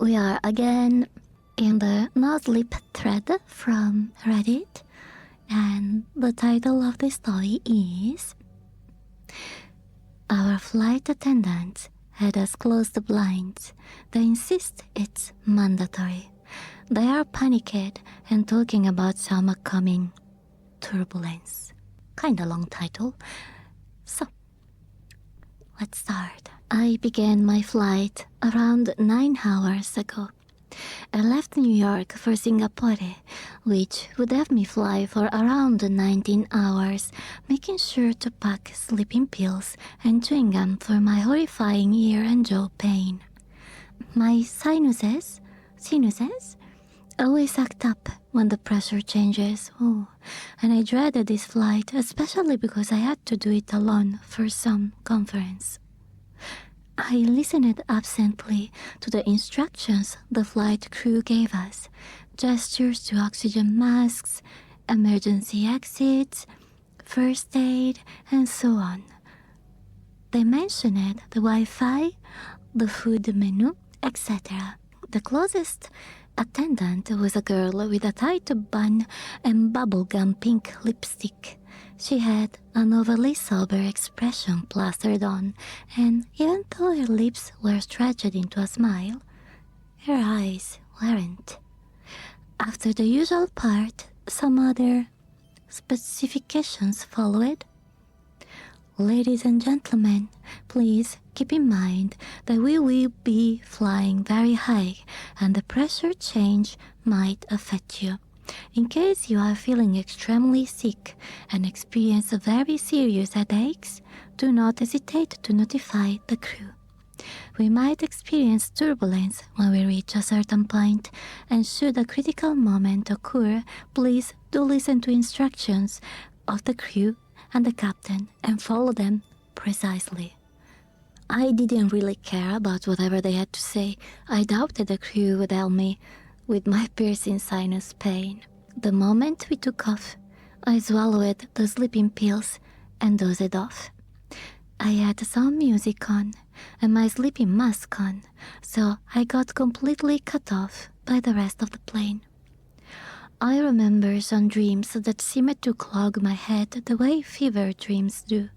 We are again in the nosleep thread from Reddit, and the title of the story is Our flight attendants had us close the blinds. They insist it's mandatory. They are panicked and talking about some upcoming turbulence. Kinda long title. So, let's start. I began my flight around 9 hours ago. I left New York for Singapore, which would have me fly for around 19 hours, making sure to pack sleeping pills and chewing gum for my horrifying ear and jaw pain. My sinuses always act up when the pressure changes. And I dreaded this flight, especially because I had to do it alone for some conference. I listened absently to the instructions the flight crew gave us, gestures to oxygen masks, emergency exits, first aid, and so on. They mentioned the Wi-Fi, the food menu, etc. The closest attendant was a girl with a tight bun and bubblegum pink lipstick. She had an overly sober expression plastered on, and even though her lips were stretched into a smile, her eyes weren't. After the usual part, some other specifications followed. Ladies and gentlemen, please keep in mind that we will be flying very high and the pressure change might affect you. In case you are feeling extremely sick and experience very serious headaches, do not hesitate to notify the crew. We might experience turbulence when we reach a certain point, and should a critical moment occur, please do listen to instructions of the crew and the captain and follow them precisely. I didn't really care about whatever they had to say. I doubted the crew would help me with my piercing sinus pain. The moment we took off, I swallowed the sleeping pills and dozed off. I had some music on and my sleeping mask on, so I got completely cut off by the rest of the plane. I remember some dreams that seemed to clog my head the way fever dreams do,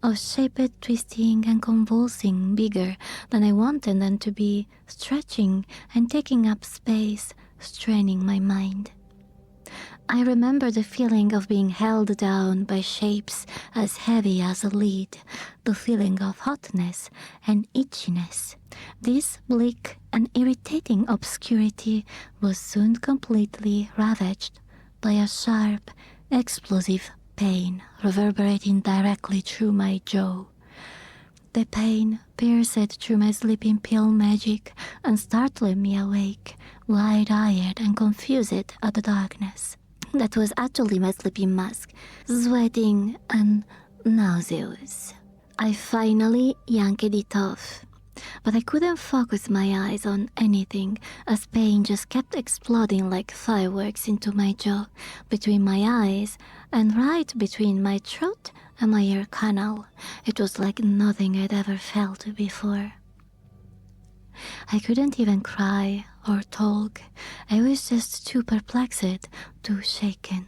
of shaped twisting and convulsing bigger than I wanted them to be, stretching and taking up space, straining my mind. I remember the feeling of being held down by shapes as heavy as a lead, the feeling of hotness and itchiness. This bleak and irritating obscurity was soon completely ravaged by a sharp, explosive pain reverberating directly through my jaw. The pain pierced through my sleeping pill magic and startled me awake, wide-eyed and confused at the darkness. That was actually my sleeping mask, sweating and nauseous. I finally yanked it off, but I couldn't focus my eyes on anything as pain just kept exploding like fireworks into my jaw, between my eyes and right between my throat and my ear canal. It was like nothing I'd ever felt before. I couldn't even cry or talk. I was just too perplexed, too shaken.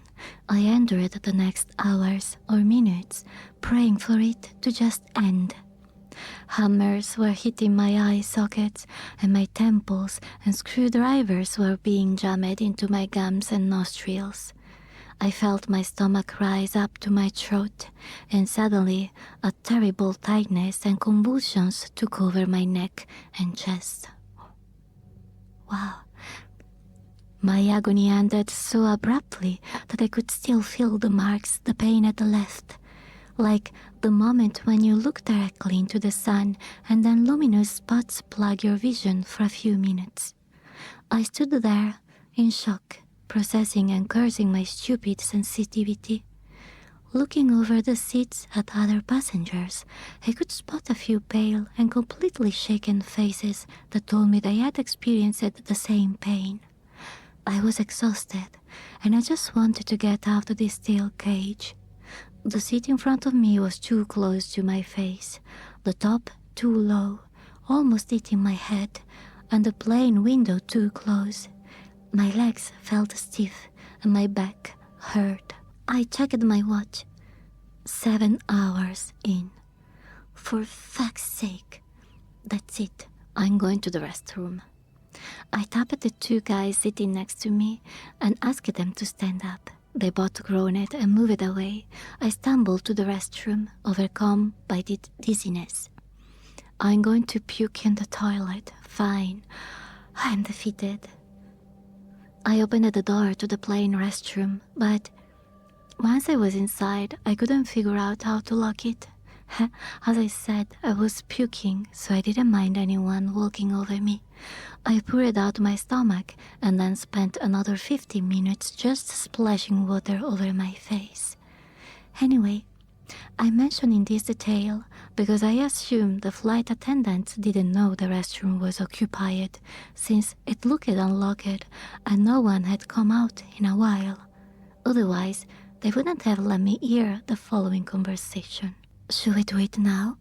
I endured the next hours or minutes, praying for it to just end. Hammers were hitting my eye sockets and my temples, and screwdrivers were being jammed into my gums and nostrils. I felt my stomach rise up to my throat, and suddenly a terrible tightness and convulsions took over my neck and chest. Wow. My agony ended so abruptly that I could still feel the marks the pain had left, like the moment when you look directly into the sun and then luminous spots plug your vision for a few minutes. I stood there in shock, processing and cursing my stupid sensitivity. Looking over the seats at other passengers, I could spot a few pale and completely shaken faces that told me they had experienced the same pain. I was exhausted, and I just wanted to get out of this steel cage. The seat in front of me was too close to my face, the top too low, almost hitting my head. and the plane window too close. My legs felt stiff and my back hurt. I checked my watch. 7 hours in. For fuck's sake. That's it. I'm going to the restroom. I tapped the two guys sitting next to me and asked them to stand up. They both groaned and moved away. I stumbled to the restroom, overcome by dizziness. I'm going to puke in the toilet. Fine. I'm defeated. I opened the door to the plain restroom, but once I was inside, I couldn't figure out how to lock it. As I said, I was puking, so I didn't mind anyone walking over me. I poured out my stomach and then spent another 15 minutes just splashing water over my face. Anyway, I'm mentioning this detail because I assume the flight attendants didn't know the restroom was occupied, since it looked unlocked and no one had come out in a while. Otherwise, they wouldn't have let me hear the following conversation. Should we do it now?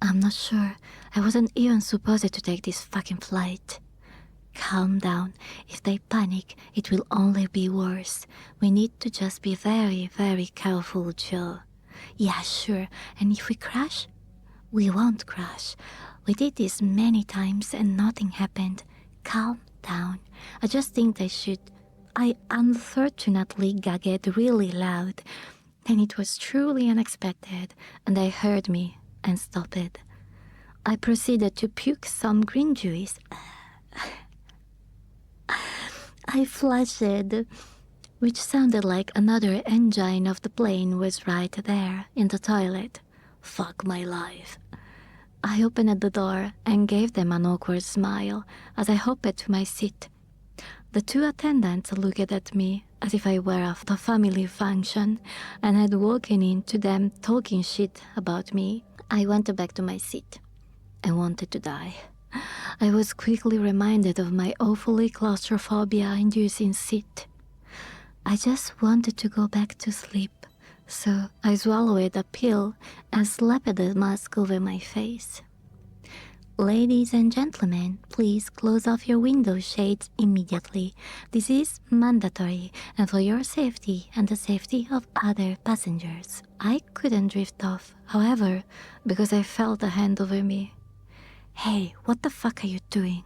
I'm not sure. I wasn't even supposed to take this fucking flight. Calm down. If they panic, it will only be worse. We need to just be very, very careful, Joe. Yeah, sure. And if we crash? We won't crash. We did this many times and nothing happened. Calm down. I just think they should. I unfortunately gagged really loud, and it was truly unexpected, and they heard me and stopped. I proceeded to puke some green juice. I flushed, which sounded like another engine of the plane was right there in the toilet. Fuck my life. I opened the door and gave them an awkward smile as I hopped to my seat. The two attendants looked at me as if I were of the family function and had walked into them talking shit about me. I went back to my seat. I wanted to die. I was quickly reminded of my awfully claustrophobia-inducing seat. I just wanted to go back to sleep, so I swallowed a pill and slapped the mask over my face. Ladies and gentlemen, please close off your window shades immediately. This is mandatory and for your safety and the safety of other passengers. I couldn't drift off, however, because I felt a hand over me. Hey, what the fuck are you doing?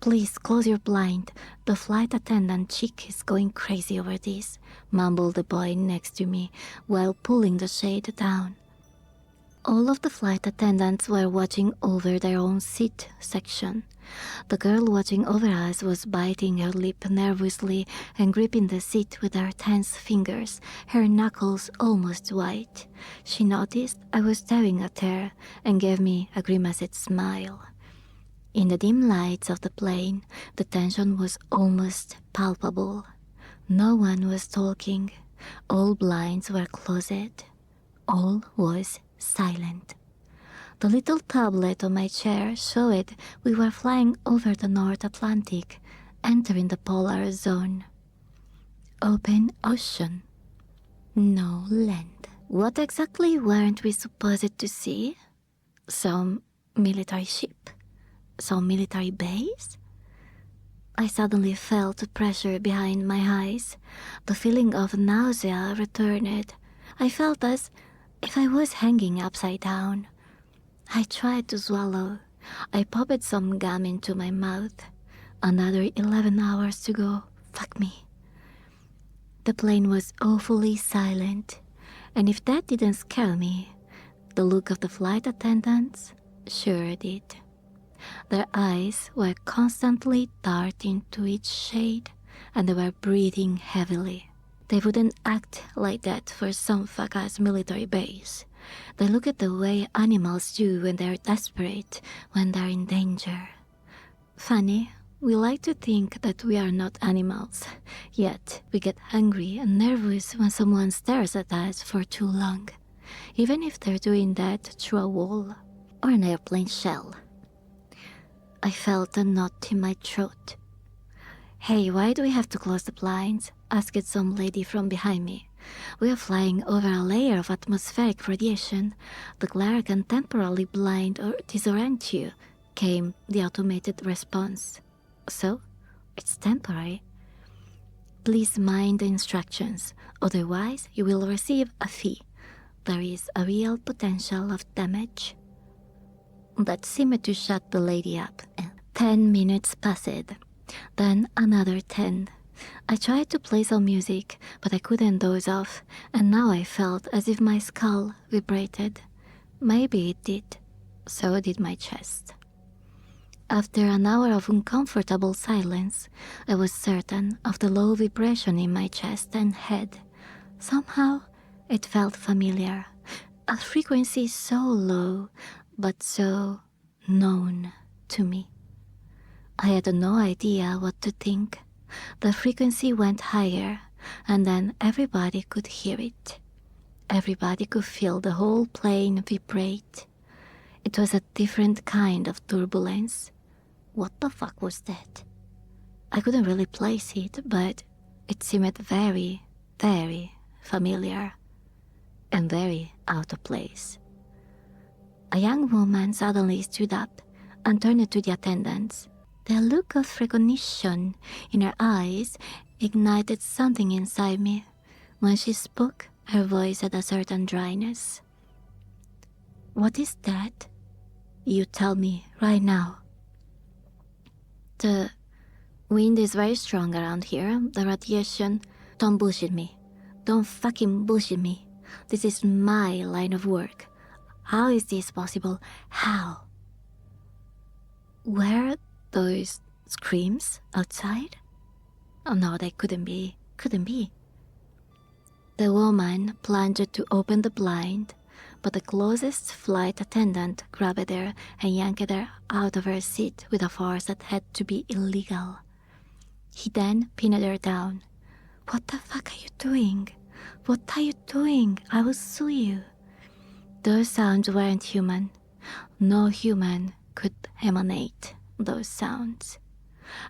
Please close your blind. The flight attendant chick is going crazy over this, mumbled the boy next to me while pulling the shade down. All of the flight attendants were watching over their own seat section. The girl watching over us was biting her lip nervously and gripping the seat with her tense fingers, her knuckles almost white. She noticed I was staring at her and gave me a grimaced smile. In the dim lights of the plane, the tension was almost palpable. No one was talking. All blinds were closed. All was silent. The little tablet on my chair showed we were flying over the North Atlantic, entering the polar zone. Open ocean. No land. What exactly weren't we supposed to see? Some military ship? Some military base? I suddenly felt pressure behind my eyes. The feeling of nausea returned. I felt as if I was hanging upside down. I tried to swallow. I popped some gum into my mouth. Another 11 hours to go. Fuck me. The plane was awfully silent, and if that didn't scare me, the look of the flight attendants sure did. Their eyes were constantly darting to each shade, and they were breathing heavily. They wouldn't act like that for some fuck-ass military base. They look at the way animals do when they're desperate, when they're in danger. Funny, we like to think that we are not animals, yet we get angry and nervous when someone stares at us for too long, even if they're doing that through a wall or an airplane shell. I felt a knot in my throat. Hey, why do we have to close the blinds? Asked some lady from behind me. We are flying over a layer of atmospheric radiation. The glare can temporarily blind or disorient you. came the automated response. So, it's temporary. Please mind the instructions, otherwise you will receive a fee. There is a real potential of damage. That seemed to shut the lady up. 10 minutes passed, then another 10. I tried to play some music, but I couldn't doze off, and now I felt as if my skull vibrated. Maybe it did. So did my chest. After an hour of uncomfortable silence, I was certain of the low vibration in my chest and head. Somehow, it felt familiar. A frequency so low, but so known to me. I had no idea what to think. The frequency went higher, and then everybody could hear it. Everybody could feel the whole plane vibrate. It was a different kind of turbulence. What the fuck was that? I couldn't really place it, but it seemed very, very familiar and very out of place. A young woman suddenly stood up and turned to the attendants. The look of recognition in her eyes ignited something inside me. When she spoke, her voice had a certain dryness. What is that? You tell me right now. The wind is very strong around here. The radiation. Don't bullshit me. Don't fucking bullshit me. This is my line of work. How is this possible? How? Were those screams outside? Oh no, they couldn't be. Couldn't be. The woman plunged to open the blind, but the closest flight attendant grabbed her and yanked her out of her seat with a force that had to be illegal. He then pinned her down. What the fuck are you doing? What are you doing? I will sue you. Those sounds weren't human. No human could emanate those sounds.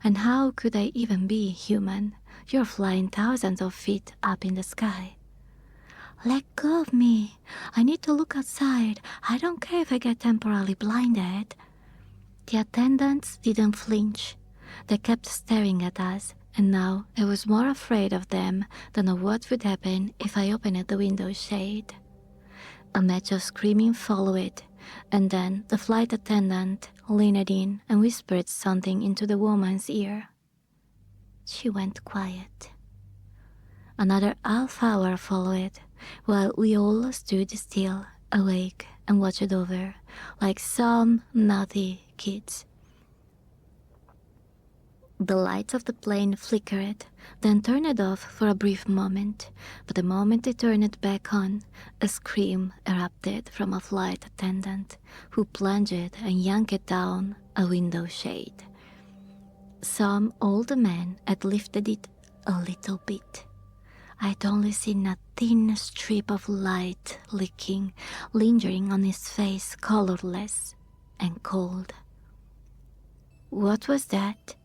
And how could I even be human? You're flying thousands of feet up in the sky. Let go of me. I need to look outside. I don't care if I get temporarily blinded. The attendants didn't flinch. They kept staring at us, and now I was more afraid of them than of what would happen if I opened the window shade. A match of screaming followed, and then the flight attendant leaned in and whispered something into the woman's ear. She went quiet. Another half hour followed, while we all stood still, awake, and watched over, like some naughty kids. The lights of the plane flickered, then turned off for a brief moment, but the moment they turned back on, a scream erupted from a flight attendant, who plunged and yanked down a window shade. Some old man had lifted it a little bit. I'd only seen a thin strip of light leaking, lingering on his face, colorless and cold. What was that?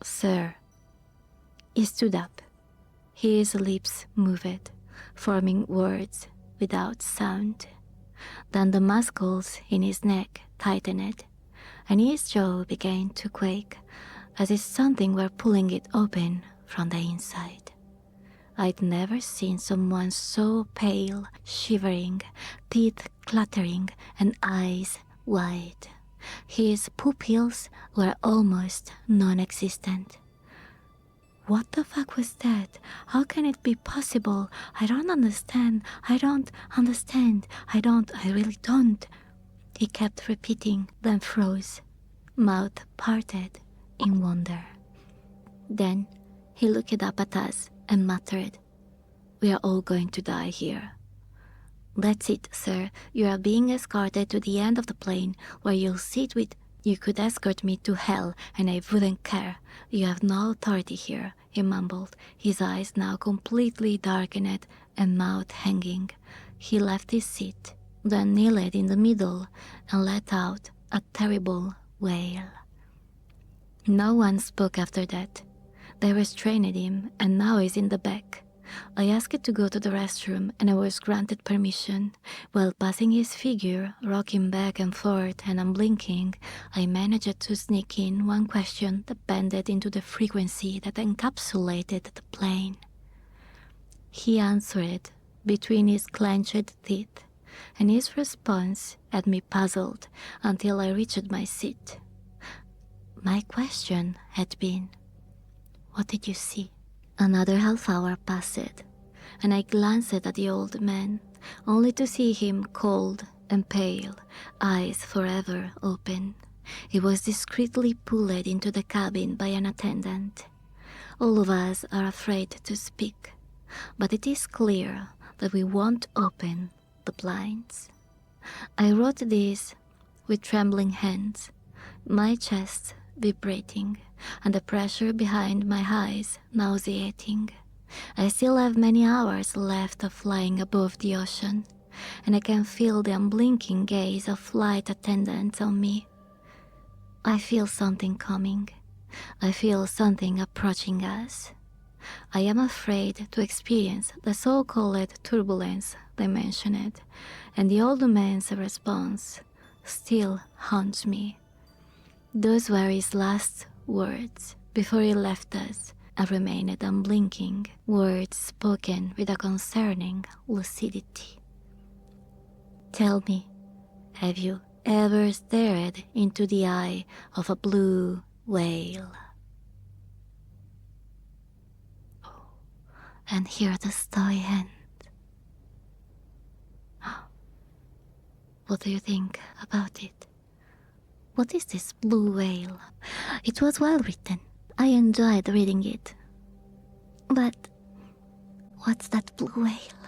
Sir. He stood up. His lips moved, forming words without sound. Then the muscles in his neck tightened, and his jaw began to quake, as if something were pulling it open from the inside. I'd never seen someone so pale, shivering, teeth clattering, and eyes wide. His pupils were almost non-existent. What the fuck was that? How can it be possible? I don't understand. I really don't. He kept repeating, then froze, mouth parted in wonder. Then he looked up at us and muttered, "We are all going to die here." "That's it, sir. You are being escorted to the end of the plane, where you'll sit with... You could escort me to hell, and I wouldn't care. You have no authority here," he mumbled, his eyes now completely darkened and mouth hanging. He left his seat, then kneeled in the middle and let out a terrible wail. No one spoke after that. They restrained him, and now he's in the back. I asked it to go to the restroom and I was granted permission. While passing his figure, rocking back and forth and unblinking, I managed to sneak in one question that bended into the frequency that encapsulated the plane. He answered between his clenched teeth, and his response had me puzzled until I reached my seat. My question had been, "What did you see?" Another half hour passed, and I glanced at the old man, only to see him cold and pale, eyes forever open. He was discreetly pulled into the cabin by an attendant. All of us are afraid to speak, but it is clear that we won't open the blinds. I wrote this with trembling hands, my chest vibrating and the pressure behind my eyes nauseating. I still have many hours left of flying above the ocean, and I can feel the unblinking gaze of flight attendants on me. I feel something coming. I feel something approaching us. I am afraid to experience the so-called turbulence they mentioned, and the old man's response still haunts me. Those were his last words before he left us and remained unblinking, words spoken with a concerning lucidity. Tell me, have you ever stared into the eye of a blue whale? And here the story ends. What do you think about it? What is this blue whale? It was well written. I enjoyed reading it. But what's that blue whale?